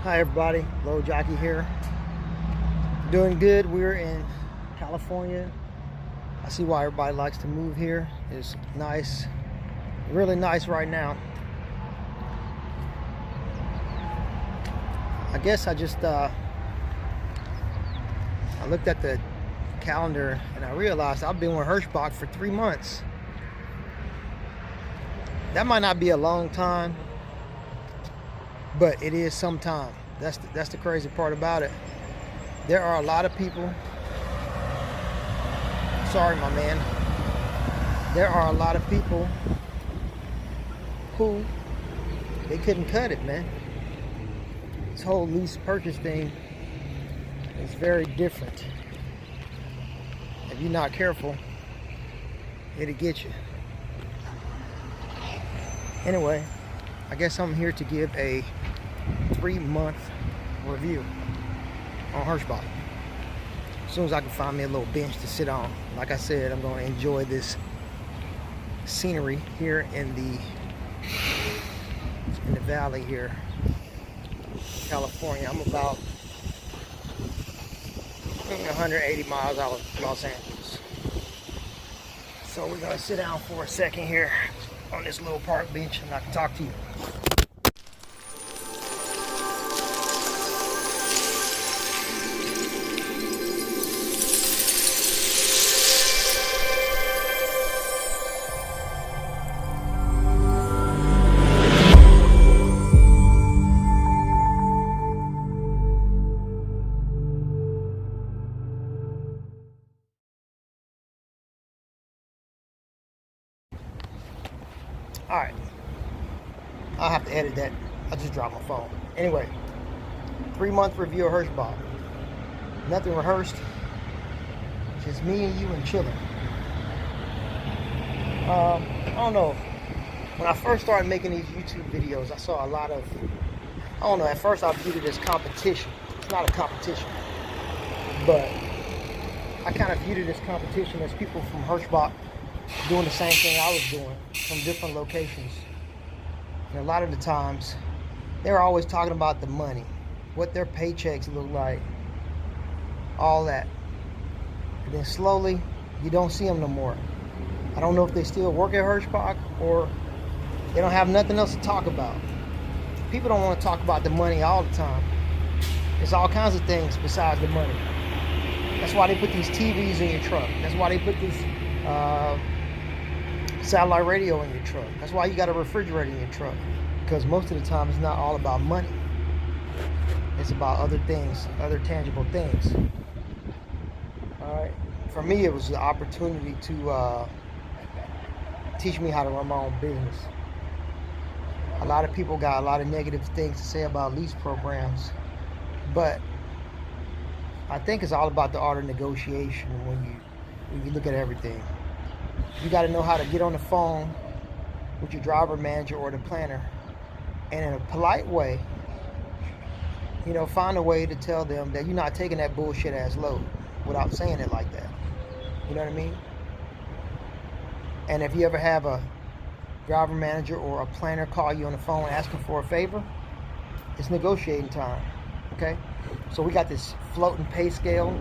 Hi everybody, Low Jockey here. Doing good. We're in California. I see why everybody likes to move here. It's nice, really nice right now. I guess I looked at the calendar and I realized I've been with HIRSCHBACH for 3 months. That might not be a long time, but it is some time. That's the crazy part about it. There are a lot of people. Sorry, my man. There are a lot of people who they couldn't cut it, man. This whole lease purchase thing is very different. If you're not careful, it'll get you. Anyway, I guess I'm here to give a 3-month review on HIRSCHBACH. As soon as I can find me a little bench to sit on. Like I said, I'm going to enjoy this scenery here in the valley here, California. I'm about 180 miles out of Los Angeles. So we're going to sit down for a second here on this little park bench and I can talk to you. Alright, I'll have to edit that. I just dropped my phone. Anyway, 3-month review of HIRSCHBACH. Nothing rehearsed. Just me and you and chilling. I don't know. When I first started making these YouTube videos, I saw a lot of, I don't know, at first I viewed it as competition. It's not a competition. But I kind of viewed it as competition as people from HIRSCHBACH doing the same thing I was doing from different locations. And a lot of the times they were always talking about the money, what their paychecks look like, all that. And then slowly you don't see them no more. I don't know if they still work at HIRSCHBACH or they don't have nothing else to talk about. People don't want to talk about the money all the time. There's all kinds of things besides the money. That's why they put these TVs in your truck. That's why they put this satellite radio in your truck. That's why you got a refrigerator in your truck, because most of the time it's not all about money. It's about other things, other tangible things. All right. For me, it was the opportunity to teach me how to run my own business. A lot of people got a lot of negative things to say about lease programs, but I think it's all about the art of negotiation when you look at everything. You got to know how to get on the phone with your driver manager or the planner, and in a polite way, find a way to tell them that you're not taking that bullshit ass load without saying it like that. You know what I mean? And if you ever have a driver manager or a planner call you on the phone asking for a favor, it's negotiating time. Okay? So we got this floating pay scale.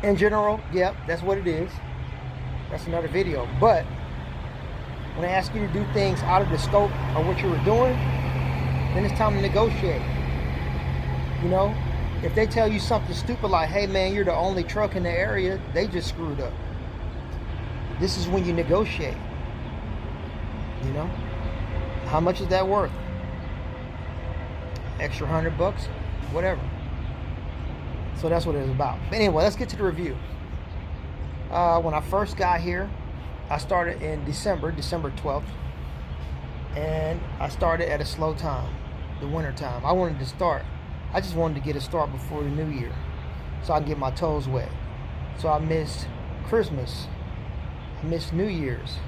In general, yep, that's what it is. That's another video. But when they ask you to do things out of the scope of what you were doing, then it's time to negotiate. If they tell you something stupid like, hey man, you're the only truck in the area, they just screwed up. This is when you negotiate. How much is that worth? Extra $100, whatever. So that's what it is about. But anyway, let's get to the review. When I first got here, I started in December 12th, and I started at a slow time, the winter time. I just wanted to get a start before the new year so I can get my toes wet. So I missed Christmas, I missed New Year's,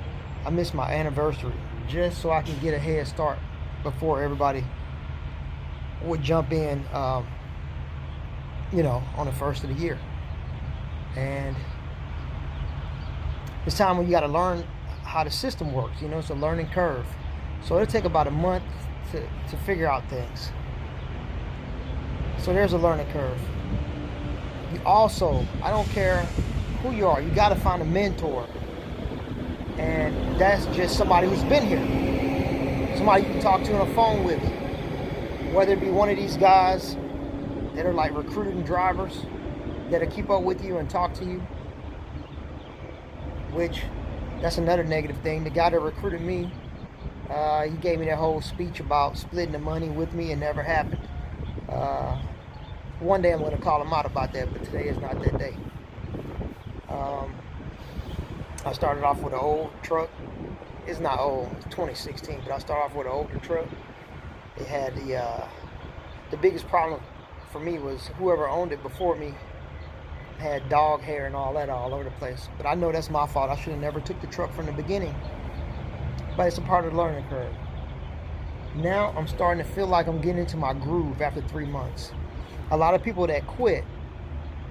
I missed my anniversary, just so I can get a head start before everybody would jump in, on the first of the year. And it's time when you got to learn how the system works. It's a learning curve. So it'll take about a month to figure out things. So there's a learning curve. You also, I don't care who you are, you got to find a mentor. And that's just somebody who's been here. Somebody you can talk to on the phone with. Whether it be one of these guys that are like recruiting drivers that'll keep up with you and talk to you. Which, that's another negative thing. The guy that recruited me, he gave me that whole speech about splitting the money with me. It never happened. One day I'm going to call him out about that, but today is not that day. I started off with an old truck. It's not old, it's 2016, but I started off with an older truck. It had the biggest problem for me was whoever owned it before me had dog hair and all that all over the place. But I know that's my fault. I should have never took the truck from the beginning. But it's a part of the learning curve. Now I'm starting to feel like I'm getting into my groove after 3 months. A lot of people that quit,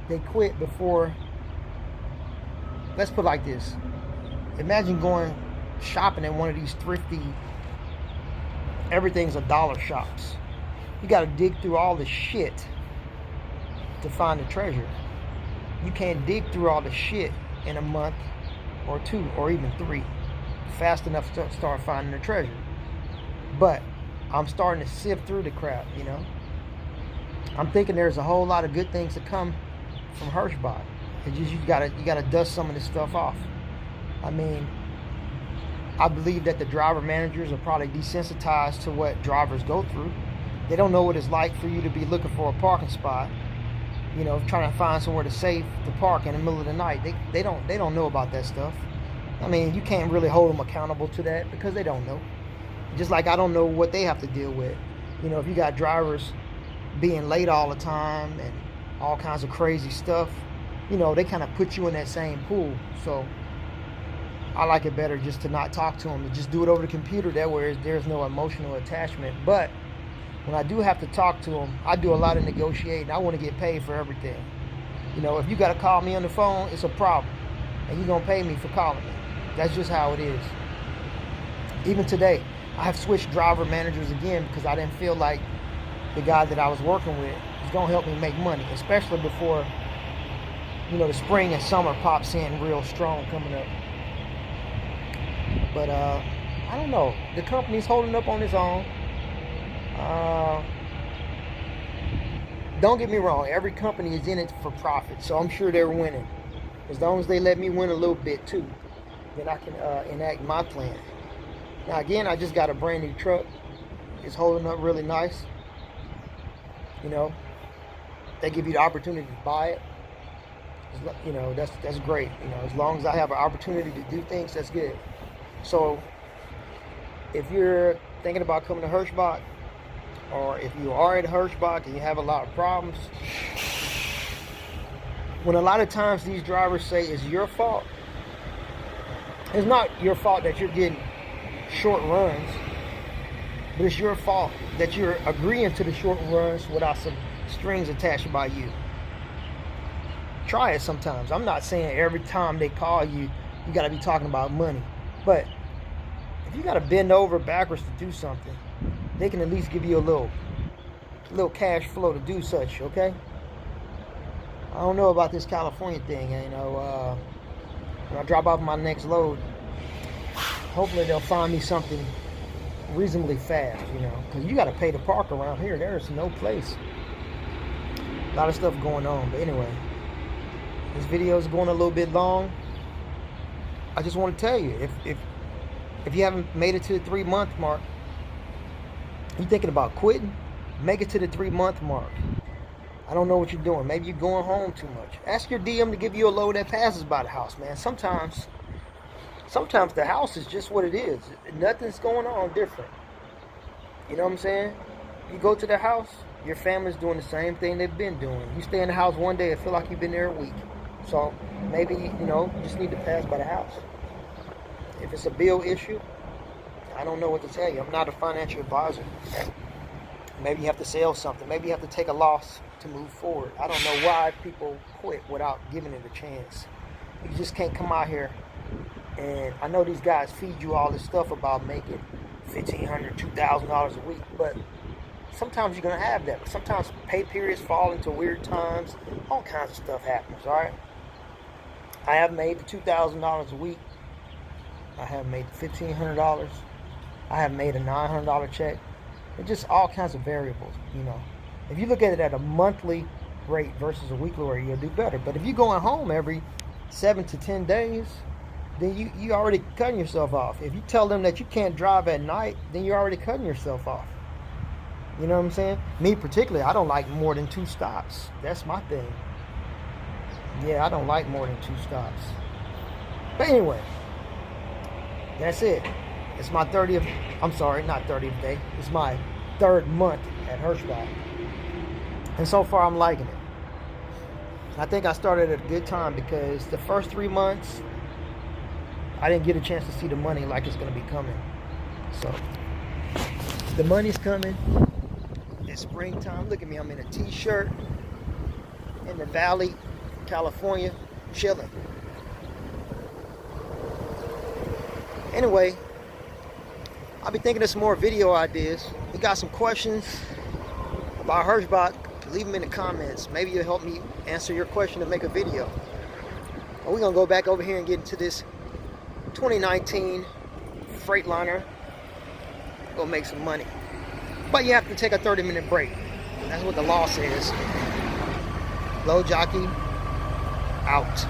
they quit before, let's put it like this. Imagine going shopping at one of these thrifty, everything's $1 shops. You got to dig through all the shit to find the treasure. You can't dig through all the shit in a month or 2 or even 3 fast enough to start finding the treasure. But I'm starting to sift through the crap, you know. I'm thinking there's a whole lot of good things to come from HIRSCHBACH. It's just you gotta dust some of this stuff off. I mean, I believe that the driver managers are probably desensitized to what drivers go through. They don't know what it's like for you to be looking for a parking spot, you know, trying to find somewhere to safe to park in the middle of the night. They don't know about that stuff. I mean, you can't really hold them accountable to that because they don't know. Just like I don't know what they have to deal with. You know, if you got drivers being late all the time and all kinds of crazy stuff, you know, they kind of put you in that same pool. So I like it better just to not talk to them, to just do it over the computer. That way there's no emotional attachment. But when I do have to talk to them, I do a lot of negotiating. I want to get paid for everything. You know, if you got to call me on the phone, it's a problem. And you're going to pay me for calling me. That's just how it is. Even today, I have switched driver managers again because I didn't feel like the guy that I was working with was going to help me make money, especially before, you know, the spring and summer pops in real strong coming up. But I don't know. The company's holding up on its own. Don't get me wrong. Every company is in it for profit, so I'm sure they're winning. As long as they let me win a little bit too, then I can enact my plan. Now again, I just got a brand new truck. It's holding up really nice. You know, they give you the opportunity to buy it. You know, that's great. You know, as long as I have an opportunity to do things, that's good. So if you're thinking about coming to HIRSCHBACH, or if you are at HIRSCHBACH and you have a lot of problems, when a lot of times these drivers say it's your fault, it's not your fault that you're getting short runs, but it's your fault that you're agreeing to the short runs without some strings attached by you. Try it sometimes. I'm not saying every time they call you, you got to be talking about money. But if you got to bend over backwards to do something, they can at least give you a little cash flow to do such, okay? I don't know about this California thing, you know. When I drop off my next load, hopefully they'll find me something reasonably fast, you know, because you got to pay to park around here. There's no place. A lot of stuff going on, but anyway, this video is going a little bit long. I just want to tell you, if you haven't made it to the 3-month mark, you thinking about quitting, make it to the 3-month mark. I don't know what you're doing. Maybe you're going home too much. Ask your DM to give you a load that passes by the house, man. Sometimes the house is just what it is. Nothing's going on different. You know what I'm saying? You go to the house, your family's doing the same thing they've been doing. You stay in the house one day, it feel like you've been there a week. So maybe, you know, you just need to pass by the house. If it's a bill issue, I don't know what to tell you. I'm not a financial advisor. Maybe you have to sell something. Maybe you have to take a loss to move forward. I don't know why people quit without giving it a chance. You just can't come out here, and I know these guys feed you all this stuff about making $1,500, $2,000 a week, but sometimes you're gonna have that. Sometimes pay periods fall into weird times. All kinds of stuff happens, all right? I have made the $2,000 a week. I have made $1,500. I have made a $900 check. It's just all kinds of variables, you know. If you look at it at a monthly rate versus a weekly rate, you'll do better. But if you're going home every 7 to 10 days, then you already cutting yourself off. If you tell them that you can't drive at night, then you're already cutting yourself off. You know what I'm saying? Me particularly, I don't like more than 2 stops. That's my thing. Yeah, I don't like more than 2 stops. But anyway, that's it. It's my 30th, I'm sorry, not 30th day. It's my 3rd month at HIRSCHBACH. And so far I'm liking it. I think I started at a good time because the first 3 months, I didn't get a chance to see the money like it's going to be coming. So, the money's coming. It's springtime. Look at me, I'm in a t-shirt in the Valley, California, chilling. Anyway, I'll be thinking of some more video ideas. If you got some questions about HIRSCHBACH, leave them in the comments. Maybe you'll help me answer your question and make a video. Or we're going to go back over here and get into this 2019 Freightliner. Go make some money. But you have to take a 30-minute break. That's what the law says. Low Jockey out.